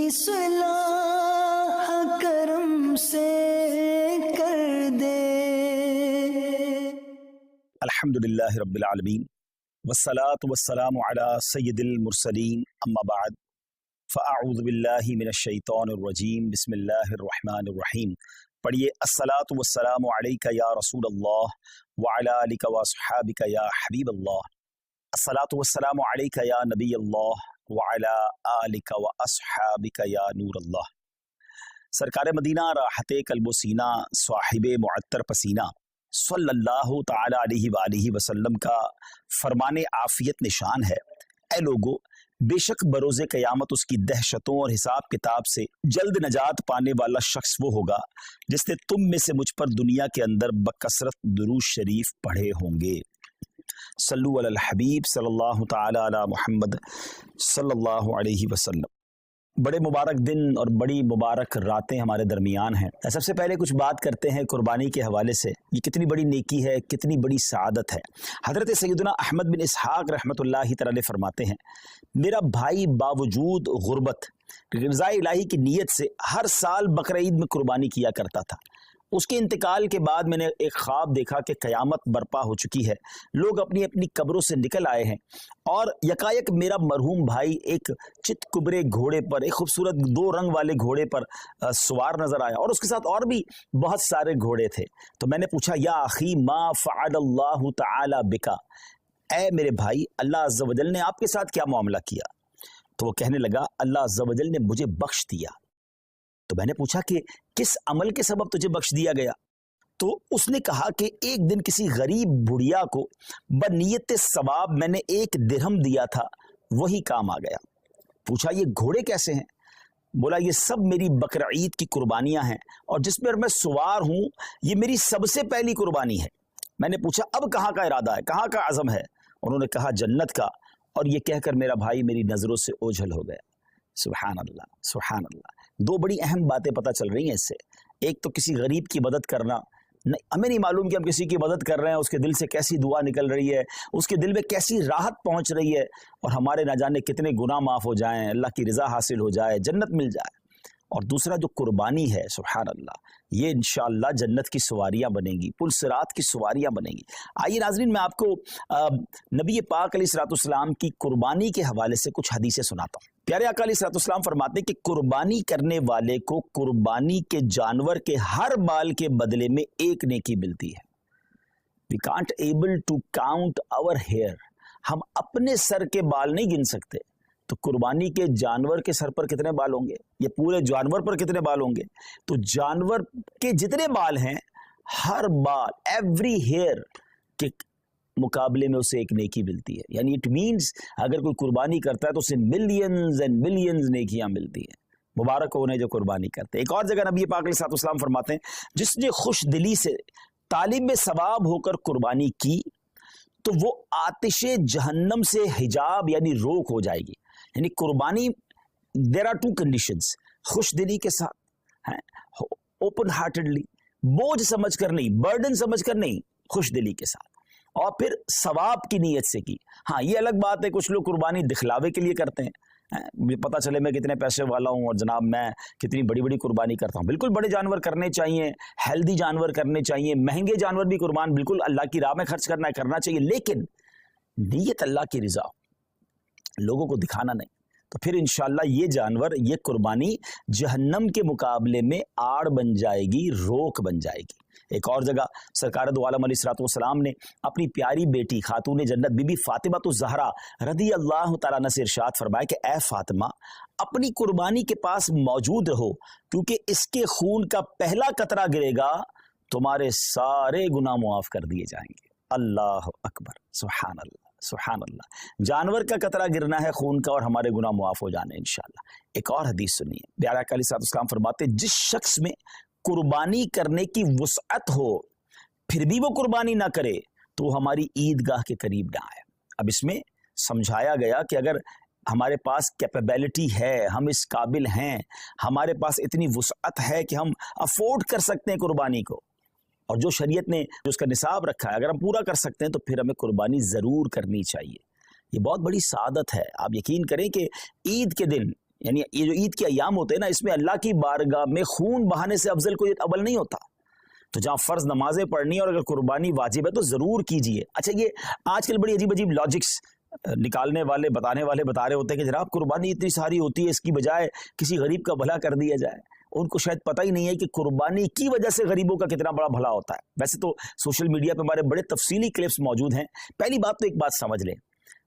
اصلاح کرم سے کر دے۔ الحمدللہ رب العالمین والصلاة والسلام علی سید المرسلین، اما بعد فاعوذ باللہ من الشیطان الرجیم، بسم اللہ الرحمن الرحیم۔ پڑھیے الصلاۃ والسلام علیک یا رسول اللہ وعلی آلک واصحابک یا حبیب اللہ، الصلاۃ والسلام علیک یا نبی اللہ وعلی آلک واصحابک یا نور اللہ۔ سرکار مدینہ راحت قلب و سینہ، صاحب معطر پسینہ، صلی اللہ تعالی علیہ وآلہ وسلم کا فرمان عافیت نشان ہے: اے لوگو، بے شک بروز قیامت اس کی دہشتوں اور حساب کتاب سے جلد نجات پانے والا شخص وہ ہوگا جس نے تم میں سے مجھ پر دنیا کے اندر بکثرت درود شریف پڑھے ہوں گے۔ صلو علی الحبیب صلی اللہ تعالی علی محمد صلی اللہ علیہ وسلم۔ بڑے مبارک دن اور بڑی مبارک راتیں ہمارے درمیان ہیں۔ سب سے پہلے کچھ بات کرتے ہیں قربانی کے حوالے سے۔ یہ کتنی بڑی نیکی ہے، کتنی بڑی سعادت ہے۔ حضرت سیدنا احمد بن اسحاق رحمۃ اللہ تعالی فرماتے ہیں، میرا بھائی باوجود غربت رضا الہی کی نیت سے ہر سال بقرعید میں قربانی کیا کرتا تھا۔ اس کے انتقال کے بعد میں نے ایک خواب دیکھا کہ قیامت برپا ہو چکی ہے، لوگ اپنی اپنی قبروں سے نکل آئے ہیں، اور یکایک میرا مرحوم بھائی ایک چت کبرے گھوڑے پر، ایک خوبصورت 2 رنگ والے گھوڑے پر سوار نظر آیا، اور اس کے ساتھ اور بھی بہت سارے گھوڑے تھے۔ تو میں نے پوچھا، یا اخی ما فعل اللہ تعالی بکا، اے میرے بھائی، اللہ عز و جل نے آپ کے ساتھ کیا معاملہ کیا؟ تو وہ کہنے لگا، اللہ عز و جل نے مجھے بخش دیا۔ تو میں نے پوچھا کہ کس عمل کے سبب تجھے بخش دیا گیا؟ تو اس نے کہا کہ ایک دن کسی غریب بڑھیا کو بنیت ثواب میں نے 1 درہم دیا تھا، وہی کام آ گیا۔ پوچھا، یہ گھوڑے کیسے ہیں؟ بولا، یہ سب میری بقرعید کی قربانیاں ہیں، اور جس پر میں سوار ہوں یہ میری سب سے پہلی قربانی ہے۔ میں نے پوچھا، اب کہاں کا ارادہ ہے، کہاں کا عزم ہے؟ انہوں نے کہا، جنت کا۔ اور یہ کہہ کر میرا بھائی میری نظروں سے اوجھل ہو گیا۔ سبحان اللہ، سبحان اللہ۔ 2 بڑی اہم باتیں پتہ چل رہی ہیں اس سے۔ ایک تو کسی غریب کی مدد کرنا، ہمیں نہیں معلوم کہ ہم کسی کی مدد کر رہے ہیں، اس کے دل سے کیسی دعا نکل رہی ہے، اس کے دل میں کیسی راحت پہنچ رہی ہے، اور ہمارے نہ جانے کتنے گناہ معاف ہو جائیں، اللہ کی رضا حاصل ہو جائے، جنت مل جائے۔ اور دوسرا جو قربانی ہے، سبحان اللہ، یہ انشاءاللہ جنت کی سواریاں بنیں گی، پل صراط کی سواریاں بنیں گی۔ آئیے ناظرین، میں آپ کو نبی پاک علیہ الصلوۃ والسلام کی قربانی کے حوالے سے کچھ حدیثیں سناتا ہوں۔ پیارے آقا علیہ الصلوۃ والسلام فرماتے ہیں کہ قربانی کرنے والے کو قربانی کے جانور کے ہر بال کے بدلے میں 1 نیکی ملتی ہے۔ We can't able to count our hair، ہم اپنے سر کے بال نہیں گن سکتے، تو قربانی کے جانور کے سر پر کتنے بال ہوں گے، یہ پورے جانور پر کتنے بال ہوں گے؟ تو جانور کے جتنے بال ہیں، ہر بال، ایوری ہیئر کے مقابلے میں اسے 1 نیکی ملتی ہے۔ یعنی اٹ مینز اگر کوئی قربانی کرتا ہے تو اسے ملینز اینڈ ملینز نیکیاں ملتی ہیں۔ مبارک ہو انہیں جو قربانی کرتے ہیں۔ ایک اور جگہ نبی پاک علیہ الصلوۃ والسلام فرماتے ہیں، جس نے خوش دلی سے طالب ثواب ہو کر قربانی کی تو وہ آتش جہنم سے حجاب یعنی روک ہو جائے گی۔ یعنی قربانی، دیر آر 2 کنڈیشنز، خوش دلی کے ساتھ، اوپن ہارٹڈلی، بوجھ سمجھ کر نہیں، برڈن سمجھ کر نہیں، خوش دلی کے ساتھ، اور پھر ثواب کی نیت سے کی۔ ہاں، یہ الگ بات ہے، کچھ لوگ قربانی دکھلاوے کے لیے کرتے ہیں، پتہ چلے میں کتنے پیسے والا ہوں اور جناب میں کتنی بڑی بڑی قربانی کرتا ہوں۔ بالکل بڑے جانور کرنے چاہیے، ہیلدی جانور کرنے چاہیے، مہنگے جانور بھی قربان بالکل اللہ کی راہ میں خرچ کرنا چاہیے، لیکن نیت اللہ کی رضا، لوگوں کو دکھانا نہیں۔ تو پھر انشاءاللہ یہ جانور، یہ قربانی جہنم کے مقابلے میں آڑ بن جائے گی، روک بن جائے گی۔ ایک اور جگہ سرکار دو عالم علیہ الصلوۃ والسلام نے اپنی پیاری بیٹی خاتون جنت بی بی فاطمہ الزہرا رضی اللہ تعالیٰ عنہ سے ارشاد فرمایا کہ اے فاطمہ، اپنی قربانی کے پاس موجود رہو، کیونکہ اس کے خون کا پہلا قطرہ گرے گا تمہارے سارے گناہ معاف کر دیے جائیں گے۔ اللہ اکبر، سبحان اللہ، سبحان اللہ۔ جانور کا قطرہ گرنا ہے خون کا، اور ہمارے گناہ معاف ہو جانے انشاءاللہ۔ ایک اور حدیث سنیے، پیارے آقا علیہ الصلوۃ والسلام فرماتے ہیں، جس شخص میں قربانی کرنے کی وسعت ہو پھر بھی وہ قربانی نہ کرے تو وہ ہماری عیدگاہ کے قریب نہ آئے۔ اب اس میں سمجھایا گیا کہ اگر ہمارے پاس کیپیبلٹی ہے، ہم اس قابل ہیں، ہمارے پاس اتنی وسعت ہے کہ ہم افورڈ کر سکتے ہیں قربانی کو، اور جو شریعت نے جو اس کا نصاب رکھا ہے اگر ہم پورا کر سکتے ہیں تو پھر ہمیں قربانی ضرور کرنی چاہیے۔ یہ بہت بڑی سعادت ہے۔ آپ یقین کریں کہ عید کے دن یعنی یہ جو عید کے ایام ہوتے ہیں نا، اس میں اللہ کی بارگاہ میں خون بہانے سے افضل کوئی عمل نہیں ہوتا. تو جہاں فرض نمازیں پڑھنی ہے اور اگر قربانی واجب ہے تو ضرور کیجئے. اچھا، یہ آج کل بڑی عجیب عجیب لاجکس نکالنے والے بتانے والے بتا رہے ہوتے ہیں کہ جناب قربانی اتنی ساری ہوتی ہے، اس کی بجائے کسی غریب کا بھلا کر دیا جائے. ان کو شاید پتہ ہی نہیں ہے کہ قربانی کی وجہ سے غریبوں کا کتنا بڑا بھلا ہوتا ہے. ویسے تو سوشل میڈیا پہ ہمارے بڑے تفصیلی کلپس موجود ہیں. پہلی بات تو ایک بات سمجھ لیں،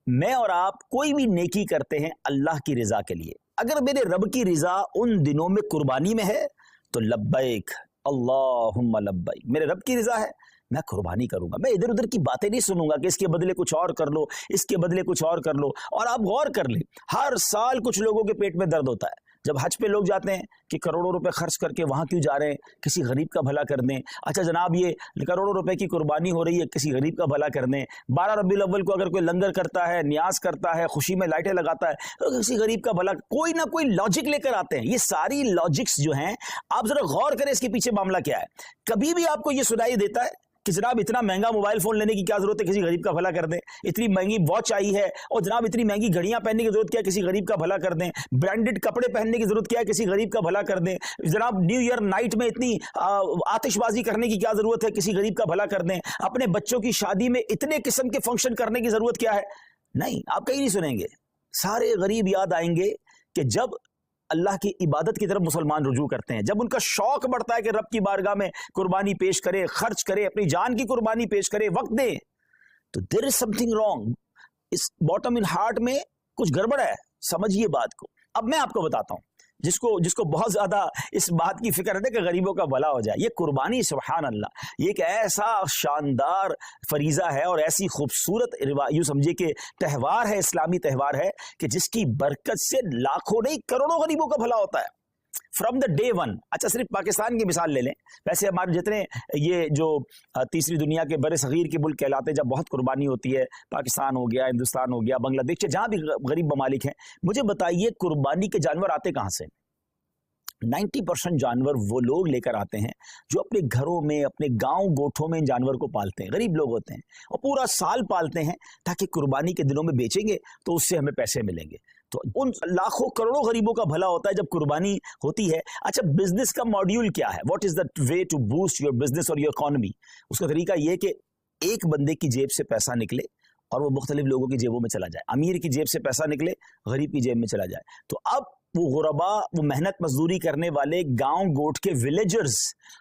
میں اور آپ کوئی بھی نیکی کرتے ہیں اللہ کی رضا کے لیے. اگر میرے رب کی رضا ان دنوں میں قربانی میں ہے تو لبیک اللہم لبیک، میرے رب کی رضا ہے میں قربانی کروں گا. میں ادھر ادھر کی باتیں نہیں سنوں گا کہ اس کے بدلے کچھ اور کر لو، اس کے بدلے کچھ اور کر لو. اور آپ غور کر لیں، ہر سال کچھ لوگوں کے پیٹ میں درد ہوتا ہے جب حج پہ لوگ جاتے ہیں کہ کروڑوں روپے خرچ کر کے وہاں کیوں جا رہے ہیں، کسی غریب کا بھلا کر دیں. اچھا جناب، یہ کروڑوں روپے کی قربانی ہو رہی ہے، کسی غریب کا بھلا کر دیں. 12 ربیع الاول کو اگر کوئی لنگر کرتا ہے، نیاز کرتا ہے، خوشی میں لائٹیں لگاتا ہے، تو کسی غریب کا بھلا. کوئی نہ کوئی لاجک لے کر آتے ہیں. یہ ساری لاجکس جو ہیں، آپ ذرا غور کریں اس کے پیچھے معاملہ کیا ہے. کبھی بھی آپ کو یہ سنائی دیتا ہے کہ جناب اتنا مہنگا موبائل فون لینے کی کیا ضرورت ہے، کسی غریب کا بھلا کر دیں. اتنی مہنگی واچ آئی ہے اور جناب اتنی مہنگی گھڑیاں پہننے کی ضرورت کیا ہے، کسی غریب کا بھلا کر دیں. برانڈڈ کپڑے پہننے کی ضرورت کیا ہے، کسی غریب کا بھلا کر دیں. جناب نیو ایئر نائٹ میں اتنی آتش بازی کرنے کی کیا ضرورت ہے، کسی غریب کا بھلا کر دیں. اپنے بچوں کی شادی میں اتنے قسم کے فنکشن کرنے کی ضرورت کیا ہے. نہیں، آپ کہیں نہیں سنیں گے. سارے غریب یاد آئیں گے کہ جب اللہ کی عبادت کی طرف مسلمان رجوع کرتے ہیں، جب ان کا شوق بڑھتا ہے کہ رب کی بارگاہ میں قربانی پیش کرے، خرچ کرے، اپنی جان کی قربانی پیش کرے، وقت دے، تو there is something wrong. اس باٹم ان ہارٹ میں کچھ گڑبڑ ہے. سمجھیے بات کو. اب میں آپ کو بتاتا ہوں جس کو بہت زیادہ اس بات کی فکر ہے کہ غریبوں کا بھلا ہو جائے. یہ قربانی سبحان اللہ، یہ ایک ایسا شاندار فریضہ ہے اور ایسی خوبصورت یوں سمجھے کہ تہوار ہے، اسلامی تہوار ہے کہ جس کی برکت سے لاکھوں نہیں کروڑوں غریبوں کا بھلا ہوتا ہے فرام دا ڈے ون. اچھا، صرف پاکستان کی مثال لے لیں. ویسے ہمارے جتنے یہ جو تیسری دنیا کے بر صغیر کے ملک کہلاتے ہیں، جب بہت قربانی ہوتی ہے، پاکستان ہو گیا، ہندوستان ہو گیا، بنگلہ دیش، جہاں بھی غریب ممالک ہیں، مجھے بتائیے قربانی کے جانور آتے کہاں سے؟ 90% جانور وہ لوگ لے کر آتے ہیں جو اپنے گھروں میں، اپنے گاؤں گوٹھوں میں ان جانور کو پالتے ہیں. غریب لوگ ہوتے ہیں اور پورا سال پالتے ہیں تاکہ قربانی کے دنوں میں بیچیں گے تو اس سے ہمیں پیسے ملیں گے. تو ان لاکھوں کروڑوں غریبوں کا بھلا ہوتا ہے جب قربانی ہوتی ہے. اچھا، بزنس کا ماڈیول کیا ہے؟ What is the way to boost your business اور یور اکانومی؟ اس کا طریقہ یہ کہ ایک بندے کی جیب سے پیسہ نکلے اور وہ مختلف لوگوں کی جیبوں میں چلا جائے. امیر کی جیب سے پیسہ نکلے، غریب کی جیب میں چلا جائے. تو اب وہ غربا، وہ محنت مزدوری کرنے والے گاؤں گوٹ کے ولیجرز،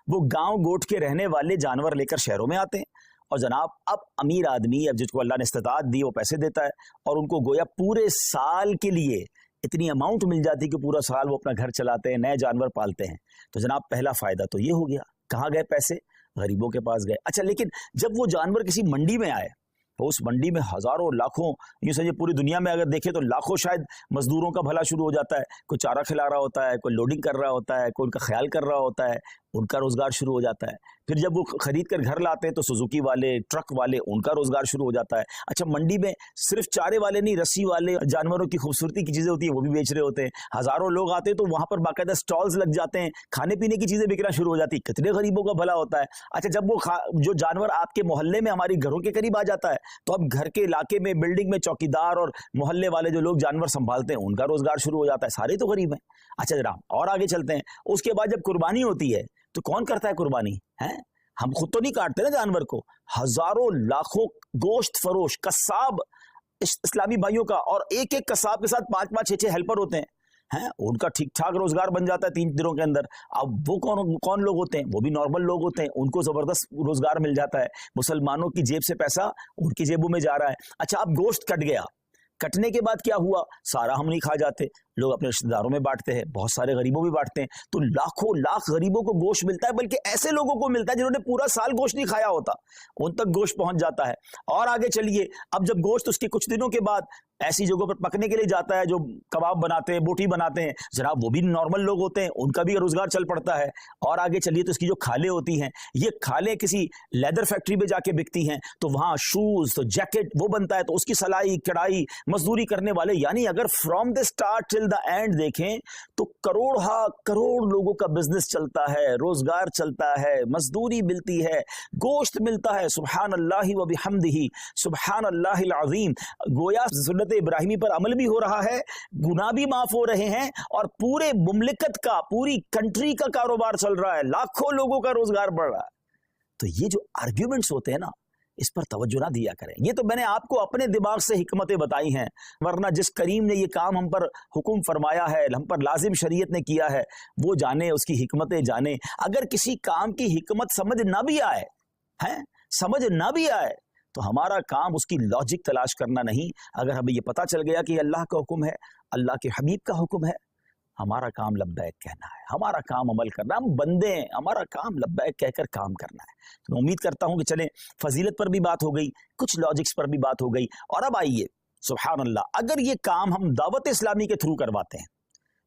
وہ گاؤں گوٹ کے رہنے والے جانور لے کر شہروں میں آتے ہیں. اور جناب اب امیر آدمی، اب جس کو اللہ نے استطاعت دی، وہ پیسے دیتا ہے اور ان کو گویا پورے سال کے لیے اتنی اماؤنٹ مل جاتی کہ پورا سال وہ اپنا گھر چلاتے ہیں، نئے جانور پالتے ہیں. تو جناب پہلا فائدہ تو یہ ہو گیا. کہاں گئے پیسے؟ غریبوں کے پاس گئے. اچھا، لیکن جب وہ جانور کسی منڈی میں آئے تو اس منڈی میں ہزاروں لاکھوں، یوں سمجھے پوری دنیا میں اگر دیکھیں تو لاکھوں شاید مزدوروں کا بھلا شروع ہو جاتا ہے. کوئی چارہ کھلا رہا ہوتا ہے، کوئی لوڈنگ کر رہا ہوتا ہے، کوئی ان کا خیال کر رہا ہوتا ہے، ان کا روزگار شروع ہو جاتا ہے. پھر جب وہ خرید کر گھر لاتے ہیں تو سوزوکی والے، ٹرک والے، ان کا روزگار شروع ہو جاتا ہے. اچھا، منڈی میں صرف چارے والے نہیں، رسی والے، جانوروں کی خوبصورتی کی چیزیں ہوتی ہیں وہ بھی بیچ رہے ہوتے ہیں. ہزاروں لوگ آتے ہیں تو وہاں پر باقاعدہ سٹالز لگ جاتے ہیں، کھانے پینے کی چیزیں بکنا شروع ہو جاتی ہیں. کتنے غریبوں کا بھلا ہوتا ہے. اچھا، جب وہ جو جانور آپ کے محلے میں، ہماری گھروں کے قریب آ جاتا ہے تو اب گھر کے علاقے میں، بلڈنگ میں چوکیدار اور محلے والے جو لوگ جانور سنبھالتے ہیں ان کا روزگار شروع ہو جاتا ہے. سارے تو غریب ہیں. اچھا جناب، اور آگے چلتے ہیں. اس کے بعد جب قربانی ہوتی ہے تو کون کرتا ہے قربانی؟ ہم خود تو نہیں کاٹتے نا جانور کو. ہزاروں لاکھوں گوشت فروش قصاب اسلامی بھائیوں کا، اور ایک ایک قصاب کے ساتھ 5-5 6-6 ہیلپر ہوتے ہیں. ان کا ٹھیک ٹھاک روزگار بن جاتا ہے 3 دنوں کے اندر. اب وہ کون لوگ ہوتے ہیں؟ وہ بھی نارمل لوگ ہوتے ہیں، ان کو زبردست روزگار مل جاتا ہے. مسلمانوں کی جیب سے پیسہ ان کی جیبوں میں جا رہا ہے. اچھا، اب گوشت کٹ گیا، کٹنے کے بعد کیا ہوا؟ سارا ہم نہیں کھا جاتے، لوگ اپنے رشتہ داروں میں بانٹتے ہیں، بہت سارے غریبوں میں بانٹتے ہیں. تو لاکھوں لاکھ غریبوں کو گوشت ملتا ہے، بلکہ ایسے لوگوں کو ملتا ہے جنہوں نے پورا سال گوشت نہیں کھایا ہوتا، ان تک گوشت پہنچ جاتا ہے. اور آگے چلیے، اب جب گوشت اس کے کچھ دنوں کے بعد ایسی جگہوں پر پکنے کے لیے جاتا ہے جو کباب بناتے ہیں، بوٹی بناتے ہیں، جناب وہ بھی نارمل لوگ ہوتے ہیں، ان کا بھی روزگار چل پڑتا ہے. اور آگے چلیے تو اس کی جو کھالیں ہوتی ہیں، یہ کھالیں کسی لیدر فیکٹری میں جا کے بکتی ہیں، تو وہاں شوز، تو جیکٹ وہ بنتا ہے، تو اس کی سلائی کڑھائی مزدوری کرنے والے، یعنی اگر from the start till the and دیکھیں تو کروڑ لوگوں کا بزنس چلتا ہے، روزگار چلتا ہے، مزدوری ملتی ہے، گوشت ملتا ہے. سبحان اللہ و بحمدہ، سبحان اللہ العظیم. گویا سنت فطرت ابراہیمی پر عمل بھی ہو رہا ہے, گناہ بھی معاف ہو رہے ہیں, اور پورے مملکت کا, پوری کنٹری کا کاروبار چل رہا ہے, لاکھوں لوگوں کا روزگار بڑھ رہا ہے. تو یہ جو آرگیومنٹس ہوتے ہیں نا, اس پر توجہ نہ دیا کریں. یہ تو میں نے آپ کو اپنے دماغ سے حکمتیں بتائی ہیں, ورنہ جس کریم نے یہ کام ہم پر حکم فرمایا ہے, ہم پر لازم شریعت نے کیا ہے, وہ جانے, اس کی حکمتیں جانے. اگر کسی کام کی حکمت سمجھ نہ بھی آئے, سمجھ نہ بھی آئے, تو ہمارا کام اس کی لاجک تلاش کرنا نہیں. اگر ہمیں یہ پتا چل گیا کہ یہ اللہ کا حکم ہے, اللہ کے حبیب کا حکم ہے, ہمارا کام لبیک کہنا ہے, ہمارا کام عمل کرنا. ہم بندے ہیں, ہمارا کام لبیک کہہ کر کام کرنا ہے. تو میں امید کرتا ہوں کہ چلیں, فضیلت پر بھی بات ہو گئی, کچھ لاجکس پر بھی بات ہو گئی, اور اب آئیے سبحان اللہ, اگر یہ کام ہم دعوت اسلامی کے تھرو کرواتے ہیں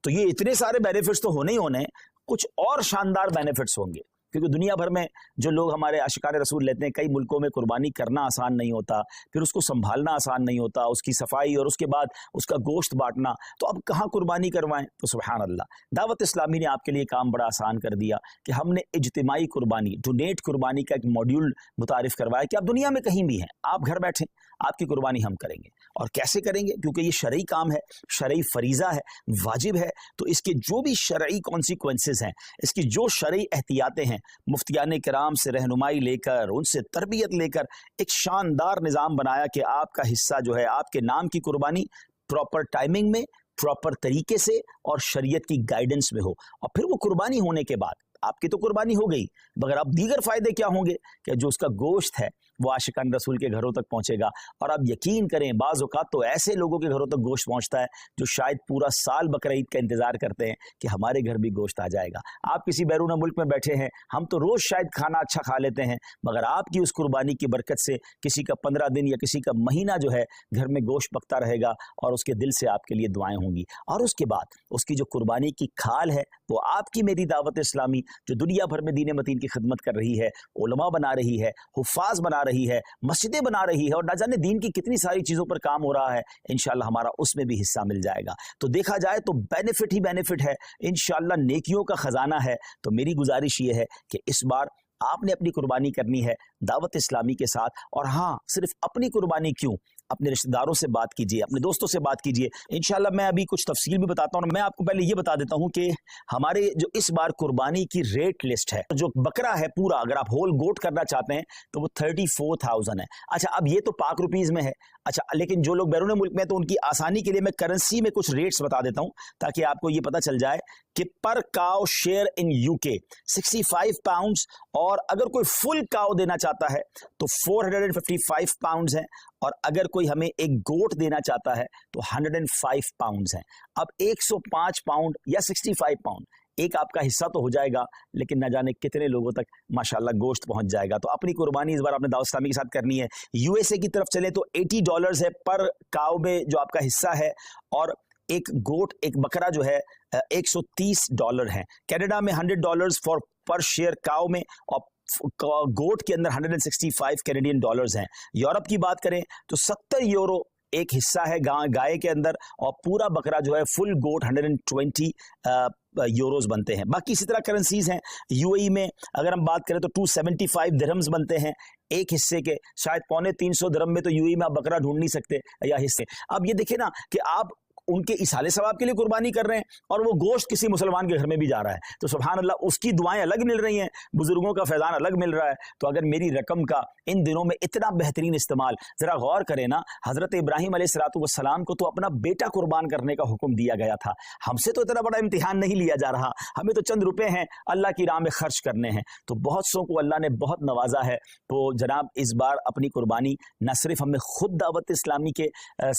تو یہ اتنے سارے بینیفٹس تو ہونے ہی ہونے, کچھ اور شاندار بینیفٹس ہوں گے. کیونکہ دنیا بھر میں جو لوگ ہمارے عاشقان رسول لیتے ہیں, کئی ملکوں میں قربانی کرنا آسان نہیں ہوتا, پھر اس کو سنبھالنا آسان نہیں ہوتا, اس کی صفائی اور اس کے بعد اس کا گوشت بانٹنا. تو اب کہاں قربانی کروائیں؟ تو سبحان اللہ, دعوت اسلامی نے آپ کے لیے کام بڑا آسان کر دیا کہ ہم نے اجتماعی قربانی, ڈونیٹ قربانی کا ایک ماڈیول متعارف کروایا کہ آپ دنیا میں کہیں بھی ہیں, آپ گھر بیٹھیں, آپ کی قربانی ہم کریں گے. اور کیسے کریں گے؟ کیونکہ یہ شرعی کام ہے, شرعی فریضہ ہے, واجب ہے. تو اس کے جو بھی شرعی کانسیکوینسز ہیں, اس کی جو شرعی احتیاطیں ہیں, مفتیان کرام سے رہنمائی لے کر, ان سے تربیت لے کر ایک شاندار نظام بنایا کہ آپ کا حصہ جو ہے, آپ کے نام کی قربانی پراپر ٹائمنگ میں, پراپر طریقے سے اور شریعت کی گائیڈنس میں ہو. اور پھر وہ قربانی ہونے کے بعد آپ کی تو قربانی ہو گئی, مگر اب دیگر فائدے کیا ہوں گے کہ جو اس کا گوشت ہے وہ عاشقان رسول کے گھروں تک پہنچے گا. اور آپ یقین کریں, بعض اوقات تو ایسے لوگوں کے گھروں تک گوشت پہنچتا ہے جو شاید پورا سال بقرعید کا انتظار کرتے ہیں کہ ہمارے گھر بھی گوشت آ جائے گا. آپ کسی بیرون ملک میں بیٹھے ہیں, ہم تو روز شاید کھانا اچھا کھا لیتے ہیں, مگر آپ کی اس قربانی کی برکت سے کسی کا 15 دن یا کسی کا مہینہ جو ہے گھر میں گوشت پکتا رہے گا, اور اس کے دل سے آپ کے لیے دعائیں ہوں گی. اور اس کے بعد اس کی جو قربانی کی کھال ہے, وہ آپ کی میری دعوت اسلامی جو دنیا بھر میں دین متین کی خدمت کر رہی ہے, علماء بنا رہی ہے, حفاظ بنا رہی ہے, مسجدیں بنا رہی ہے, اور نہ جانے دین کی کتنی ساری چیزوں پر کام ہو رہا ہے, انشاءاللہ ہمارا اس میں بھی حصہ مل جائے گا. تو دیکھا جائے تو بینیفٹ ہی بینیفٹ ہے, انشاءاللہ نیکیوں کا خزانہ ہے. تو میری گزارش یہ ہے کہ اس بار آپ نے اپنی قربانی کرنی ہے دعوت اسلامی کے ساتھ. اور ہاں, صرف اپنی قربانی کیوں, اپنے رشتہ داروں سے بات کیجئے, اپنے دوستوں سے بات کیجئے. انشاءاللہ میں ابھی کچھ تفصیل بھی بتاتا ہوں. میں آپ کو پہلے یہ بتا دیتا ہوں کہ ہمارے جو اس بار قربانی کی ریٹ لسٹ ہے, جو بکرا ہے پورا, اگر آپ ہول گوٹ کرنا چاہتے ہیں تو وہ 34,000 ہے. اچھا, اب یہ تو پاک روپیز میں ہے. اچھا, لیکن جو لوگ بیرون ملک میں, تو ان کی آسانی کے لیے میں کرنسی میں کچھ ریٹس بتا دیتا ہوں تاکہ آپ کو یہ پتا چل جائے کہ پر کاؤ شیئر ان UK 65 پاؤنڈز, اور اگر کوئی فل کاؤ دینا چاہتا ہے تو 455 پاؤنڈز ہیں, اور اگر کوئی ہمیں ایک گوٹ دینا چاہتا ہے تو 105 پاؤنڈز ہیں. اب 105 پاؤنڈ یا 65 پاؤنڈ ایک آپ کا حصہ تو ہو جائے گا, لیکن نہ جانے کتنے لوگوں تک ماشاءاللہ گوشت پہنچ جائے گا. تو اپنی قربانی اس بار آپ نے دعوت اسلامی کے ساتھ کرنی ہے. USA کی طرف چلیں تو $80 ہے پر کاؤ میں جو آپ کا حصہ ہے, اور ایک گوٹ, ایک بکرا جو ہے $130 ہے. کینیڈا میں $100 پر شیئر کاؤ میں, اور گوٹ کے اندر 165 کینیڈین ڈالرز ہیں. یورپ کی بات کریں تو 70 یورو ایک حصہ ہے گائے کے اندر, اور پورا بکرا جو ہے فل گوٹ 120 یوروز بنتے ہیں. باقی اسی طرح کرنسیز ہیں. UAE میں اگر ہم بات کریں تو 275 درہمز بنتے ہیں ایک حصے کے, شاید 350 درہم میں تو UAE میں آپ بکرا ڈھونڈ نہیں سکتے یا حصے. اب یہ دیکھیں نا کہ آپ ان کے اصالے ثواب کے لیے قربانی کر رہے ہیں, اور وہ گوشت کسی مسلمان کے گھر میں بھی جا رہا ہے. تو سبحان اللہ, اس کی دعائیں الگ مل رہی ہیں, بزرگوں کا فیضان الگ مل رہا ہے. تو اگر میری رقم کا ان دنوں میں اتنا بہترین استعمال, ذرا غور کریں نا, حضرت ابراہیم علیہ السلام کو تو اپنا بیٹا قربان کرنے کا حکم دیا گیا تھا. ہم سے تو اتنا بڑا امتحان نہیں لیا جا رہا, ہمیں تو چند روپے ہیں اللہ کی راہ میں خرچ کرنے ہیں. تو بہت سو کو اللہ نے بہت نوازا ہے. تو جناب, اس بار اپنی قربانی نہ صرف ہمیں خود دعوت اسلامی کے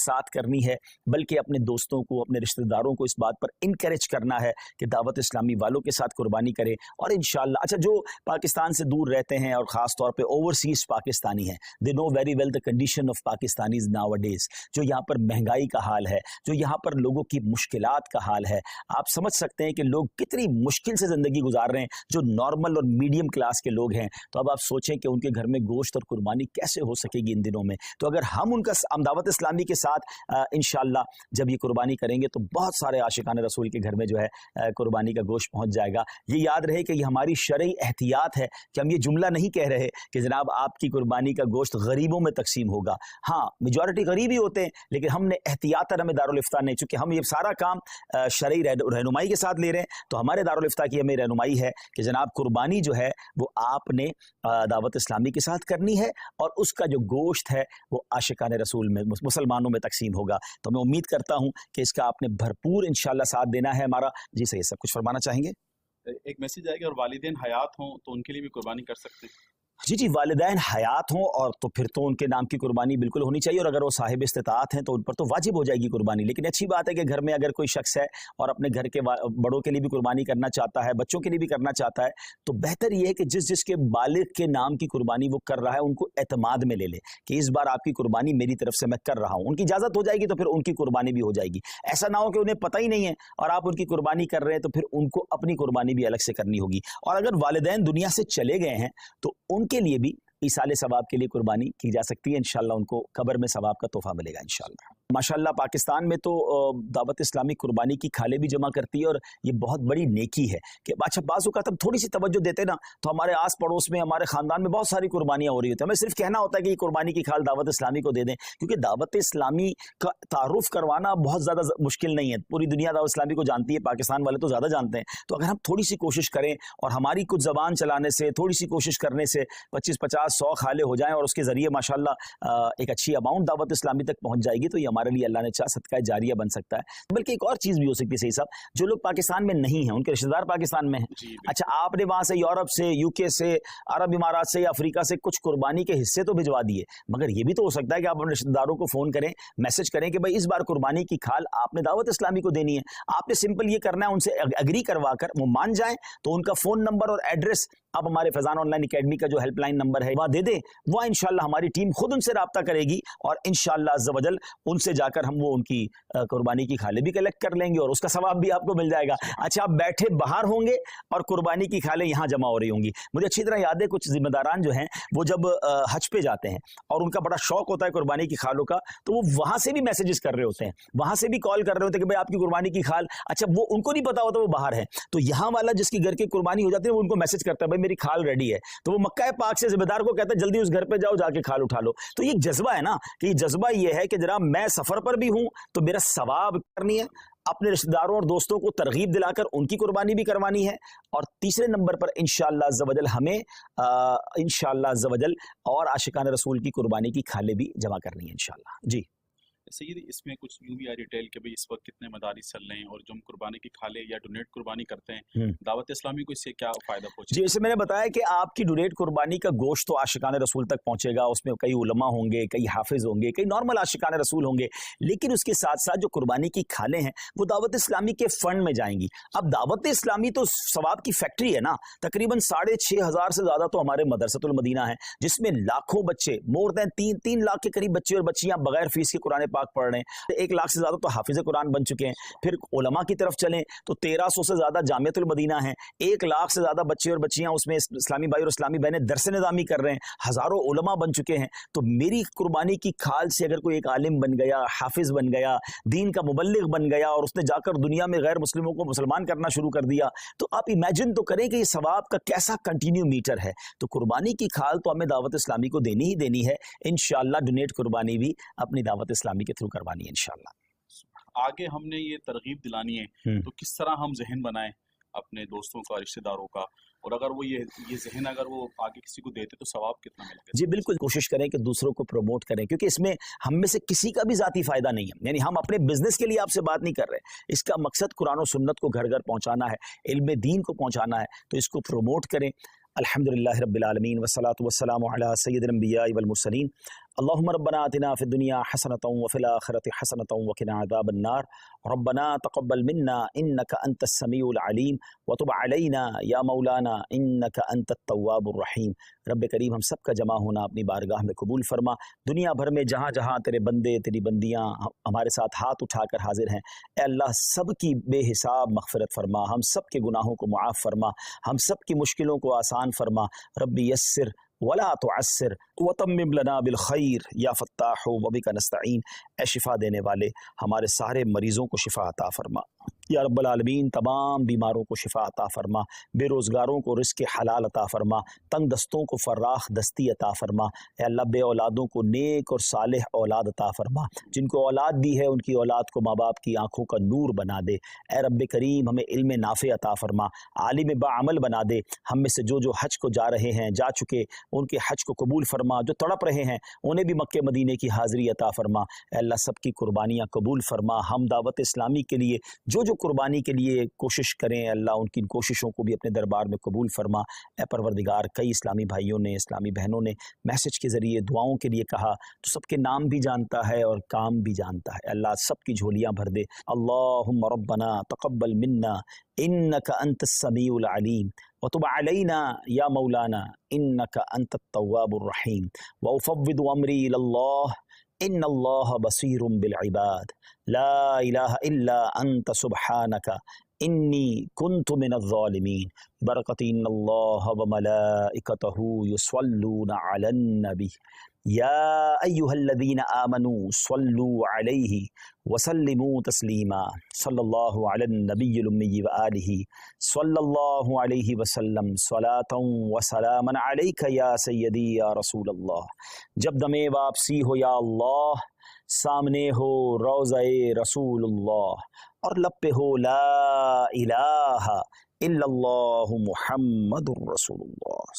ساتھ کرنی ہے, بلکہ اپنے دوستوں کو, اپنے رشتہ داروں کو اس بات پر انکریج کرنا ہے کہ دعوت اسلامی والوں کے ساتھ قربانی کریں. اور انشاءاللہ, اچھا, جو پاکستان سے دور رہتے ہیں اور خاص طور پہ اوورسیز پاکستانی ہیں, they know very well the condition of Pakistanis nowadays, جو یہاں پر مہنگائی کا حال ہے, جو یہاں پر لوگوں کی مشکلات کا حال ہے. آپ سمجھ سکتے ہیں کہ لوگ کتنی مشکل سے زندگی گزار رہے ہیں, جو نارمل اور میڈیم کلاس کے لوگ ہیں. تو اب آپ سوچیں کہ ان کے گھر میں گوشت اور قربانی کیسے ہو سکے گی ان دنوں میں. تو اگر ہم ان کا دعوت اسلامی کے ساتھ انشاءاللہ جب یہ قربانی کریں گے تو بہت سارے عاشقان رسول کے گھر میں جو ہے قربانی کا گوشت پہنچ جائے گا۔ یہ یاد رہے کہ یہ ہماری شرعی احتیاط ہے کہ ہم یہ جملہ نہیں کہہ رہے کہ جناب آپ کی قربانی کا گوشت غریبوں میں تقسیم ہوگا۔ ہاں میجورٹی غریب ہی ہوتے ہیں، لیکن ہم نے احتیاطاً ہمیں دارالفتہ نہیں، چونکہ ہم یہ سارا کام شرعی رہنمائی کے ساتھ لے رہے ہیں، تو ہمارے دارالفتہ کی ہمیں رہنمائی ہے کہ جناب قربانی جو ہے وہ آپ نے دعوت اسلامی کے ساتھ کرنی ہے، اور اس کا جو گوشت ہے وہ عاشقان رسول میں مسلمانوں میں تقسیم ہوگا۔ تو میں امید کرتا ہوں کہ اس کا آپ نے بھرپور انشاءاللہ ساتھ دینا ہے ہمارا۔ جی صحیح، سب کچھ فرمانا چاہیں گے؟ ایک میسج آئے گا، اور والدین حیات ہوں تو ان کے لیے بھی قربانی کر سکتے ہیں؟ جی جی، والدین حیات ہوں اور تو پھر تو ان کے نام کی قربانی بالکل ہونی چاہیے، اور اگر وہ صاحب استطاعت ہیں تو ان پر تو واجب ہو جائے گی قربانی۔ لیکن اچھی بات ہے کہ گھر میں اگر کوئی شخص ہے اور اپنے گھر کے بڑوں کے لیے بھی قربانی کرنا چاہتا ہے، بچوں کے لیے بھی کرنا چاہتا ہے، تو بہتر یہ ہے کہ جس کے بالغ کے نام کی قربانی وہ کر رہا ہے ان کو اعتماد میں لے لے کہ اس بار آپ کی قربانی میری طرف سے میں کر رہا ہوں۔ ان کی اجازت ہو جائے گی تو پھر ان کی قربانی بھی ہو جائے گی۔ ایسا نہ ہو کہ انہیں پتہ ہی نہیں ہے اور آپ ان کی قربانی کر رہے ہیں تو پھر ان کو اپنی قربانی بھی الگ سے کرنی ہوگی۔ اور اگر والدین دنیا سے چلے گئے ہیں تو ان کے لیے بھی ایصال ثواب کے لیے قربانی کی جا سکتی ہے، انشاءاللہ ان کو قبر میں ثواب کا تحفہ ملے گا انشاءاللہ۔ ماشاءاللہ پاکستان میں تو دعوت اسلامی قربانی کی کھالیں بھی جمع کرتی ہے، اور یہ بہت بڑی نیکی ہے کہ اچھا بعض اوقات ہم تھوڑی سی توجہ دیتے نا تو ہمارے آس پڑوس میں ہمارے خاندان میں بہت ساری قربانیاں ہو رہی ہوتی ہیں، ہمیں صرف کہنا ہوتا ہے کہ یہ قربانی کی کھال دعوت اسلامی کو دے دیں، کیونکہ دعوت اسلامی کا تعارف کروانا بہت زیادہ مشکل نہیں ہے۔ پوری دنیا دعوت اسلامی کو جانتی ہے، پاکستان والے تو زیادہ جانتے ہیں، تو اگر ہم تھوڑی سی کوشش کریں اور ہماری کچھ زبان چلانے سے، تھوڑی سی کوشش کرنے سے 25 50 100 کھالے ہو جائیں اور اس کے ذریعے ماشاءاللہ ایک اچھی اماؤنٹ دعوت اسلامی تک پہنچ جائے گی، تو یہ ہمارے لیے اللہ نے چاہا صدقہ جاریہ بن سکتا ہے۔ بلکہ ایک اور چیز بھی ہو سکتی ہے صحیح صاحب، جو لوگ پاکستان میں نہیں ہیں ان کے رشتہ دار پاکستان میں ہیں، اچھا آپ نے وہاں سے یورپ سے، یو کے سے، عرب امارات سے یا افریقہ سے کچھ قربانی کے حصے تو بھجوا دیے، مگر یہ بھی تو ہو سکتا ہے کہ آپ اپنے رشتہ داروں کو فون کریں، میسج کریں کہ بھائی اس بار قربانی کی کھال آپ نے دعوت اسلامی کو دینی ہے۔ آپ نے سمپل یہ کرنا ہے، ان سے اگری کروا کر وہ مان جائیں تو ان کا فون نمبر اور ایڈریس آپ ہمارے فیضان آن لائن اکیڈمی کا جو ہیلپ لائن نمبر ہے وہاں دے دیں، وہ انشاءاللہ ہماری ٹیم خود ان سے رابطہ کرے گی اور انشاءاللہ عز و جل ان سے جا کر ہم وہ ان کی قربانی کی کھالیں بھی کلیکٹ کر لیں گے اور اس کا ثواب بھی آپ کو مل جائے گا۔ اچھا آپ بیٹھے باہر ہوں گے اور قربانی کی کھالیں یہاں جمع ہو رہی ہوں گی۔ مجھے اچھی طرح یاد ہے کچھ ذمہ داران جو ہیں وہ جب حج پہ جاتے ہیں اور ان کا بڑا شوق ہوتا ہے قربانی کی کھالوں کا، تو وہ وہاں سے بھی میسیجز کر رہے ہوتے ہیں، وہاں سے بھی کال کر رہے ہوتے ہیں کہ بھائی آپ کی قربانی کی کھال، اچھا وہ ان کو نہیں پتا ہوتا وہ باہر ہے، تو یہاں والا جس کی گھر کی قربانی ہو جاتی ہے وہ ان کو میسج کرتا ہے بھائی میری کھال ریڈی ہے، تو وہ مکہ پاک سے ذمہ دار کو کہتا ہے جلدی اس گھر پہ جاؤ، جا کے کھال اٹھا لو۔ تو یہ جذبہ ہے نا کہ یہ جذبہ یہ ہے کہ جناب میں سفر پر بھی ہوں تو میرا ثواب کرنی ہے، اپنے رشتہ داروں اور دوستوں کو ترغیب دلا کر ان کی قربانی بھی کروانی ہے، اور تیسرے نمبر پر انشاءاللہ عز و جل ہمیں انشاءاللہ عز و جل اور عاشقان رسول کی قربانی کی کھالیں بھی جمع کرنی ہے انشاءاللہ۔ جی سید، اس میں کچھ یوں بھی آ ڈیٹیل کہ بھئی اس وقت کتنے مدارس چل رہے ہیں اور جو ہم قربانی کی کھالے یا ڈونیٹ قربانی کرتے ہیں دعوت اسلامی کو اس سے کیا فائدہ پہنچے؟ جی جیسے میں نے بتایا کہ آپ کی ڈونیٹ قربانی کا گوشت تو عاشقان رسول تک پہنچے گا، اس میں کئی علماء ہوں گے، کئی حافظ ہوں گے، کئی نارمل عاشقان رسول ہوں گے، لیکن اس کے ساتھ ساتھ جو قربانی کی کھالیں ہیں وہ دعوت اسلامی کے فنڈ میں جائیں گی۔ اب دعوت اسلامی تو ثواب کی فیکٹری ہے نا، تقریباً 6,500 سے زیادہ تو ہمارے مدرسۃ المدینہ ہیں جس میں لاکھوں بچے، مور دین 3 لاکھ کے قریب بچے اور بچیاں بغیر فیس کے قرآن پاک پڑھ رہے ہیں، 1 لاکھ سے زیادہ تو حافظ قرآن بن چکے ہیں۔ پھر علماء کی طرف چلیں تو 1300 سے زیادہ جامعۃ المدینہ ہیں، 1 لاکھ سے زیادہ بچے اور بچیاں اس میں اسلامی بھائی اور اسلامی بہنیں درس نظامی کر رہے ہیں، ہزاروں علماء بن چکے ہیں۔ تو میری قربانی کی کھال سے اگر کوئی ایک عالم بن گیا، حافظ بن گیا، دین کا مبلغ بن گیا اور اس نے جا کر دنیا میں غیر مسلموں کو مسلمان کرنا شروع کر دیا، تو آپ امیجن تو کریں کہ یہ ثواب کا کیسا کنٹینیو میٹر ہے۔ تو قربانی کی کھال تو ہمیں دعوت اسلامی کو دینی ہی دینی ہے، انشاءاللہ ڈونیٹ قربانی بھی اپنی دعوت اسلامی کے تھرو کروانی ہے انشاءاللہ۔ آگے ہم نے یہ ترغیب دلانی ہے تو کس طرح ہم ذہن بنائیں اپنے دوستوں کا، رشتہ داروں کا، اور اگر وہ یہ ذہن اگر وہ آگے کسی کو دیتے تو ثواب کتنا ملے گا؟ جی بالکل، کوشش کریں کہ دوسروں کو پروموٹ کریں، کیونکہ اس میں ہم میں سے کسی کا بھی ذاتی فائدہ نہیں ہے، یعنی ہم اپنے بزنس کے لیے آپ سے بات نہیں کر رہے، اس کا مقصد قرآن و سنت کو گھر گھر پہنچانا ہے، علم دین کو پہنچانا ہے، تو اس کو پروموٹ کریں۔ الحمدللہ رب العالمین والصلاۃ والسلام علی سید الانبیاء والمرسلین، اللہم ربنا آتنا فی الدنیا حسنۃ وفی الآخرۃ حسنۃ وقنا عذاب النار، ربنا تقبل منا انک انت السمیع العلیم وتب علینا یا مولانا انک انت التواب الرحیم۔ رب کریم ہم سب کا جمع ہونا اپنی بارگاہ میں قبول فرما، دنیا بھر میں جہاں جہاں تیرے بندے تیری بندیاں ہمارے ساتھ ہاتھ اٹھا کر حاضر ہیں، اے اللہ سب کی بے حساب مغفرت فرما، ہم سب کے گناہوں کو معاف فرما، ہم سب کی مشکلوں کو آسان فرما، رب یسر ولا تعسر وتمم لنا بالخیر یا فتاح وبک نستعین۔ اے شفا دینے والے ہمارے سارے مریضوں کو شفا عطا فرما یا رب العالمین، تمام بیماروں کو شفا عطا فرما، بے روزگاروں کو رزق حلال عطا فرما، تنگ دستوں کو فراخ دستی عطا فرما، اے اللہ بے اولادوں کو نیک اور صالح اولاد عطا فرما، جن کو اولاد دی ہے ان کی اولاد کو ماں باپ کی آنکھوں کا نور بنا دے، اے رب کریم ہمیں علم نافع عطا فرما، عالم بعمل بنا دے، ہم میں سے جو حج کو جا رہے ہیں، جا چکے، ان کے حج کو قبول فرما، جو تڑپ رہے ہیں انہیں بھی مکہ مدینے کی حاضری عطا فرما، اے اللہ سب کی قربانیاں قبول فرما، ہم دعوت اسلامی کے لیے جو قربانی کے لیے کوشش کریں اللہ ان کی کوششوں کو بھی اپنے دربار میں قبول فرما۔ اے پروردگار، کئی اسلامی بھائیوں نے، اسلامی بہنوں نے میسج کے ذریعے دعاؤں کے لیے کہا، تو سب کے نام بھی جانتا ہے اور کام بھی جانتا ہے، اللہ سب کی جھولیاں بھر دے۔ اللہم ربنا تقبل منا انک انت السمیع العلیم وتب علینا یا مولانا انک انت التواب الرحیم وافوض امری الی اللہ ان اللہ بصیر بالعباد لا الہ الا انت سبحانک انی کنت من الظالمین برکت ان اللہ وملائکتہ یصلون علی النبی یا ایہا الذین آمنوا صلوا علیہ وسلموا تسلیما صلی اللہ علی النبی الامی وآلہ صلی اللہ علیہ وسلم صلاۃ وسلاما علیک یا سیدی یا رسول اللہ۔ جب دم واپسی ہو یا اللہ، سامنے ہو روضہ رسول اللہ اور لب پہ ہو لا الہ الا اللہ محمد رسول اللہ۔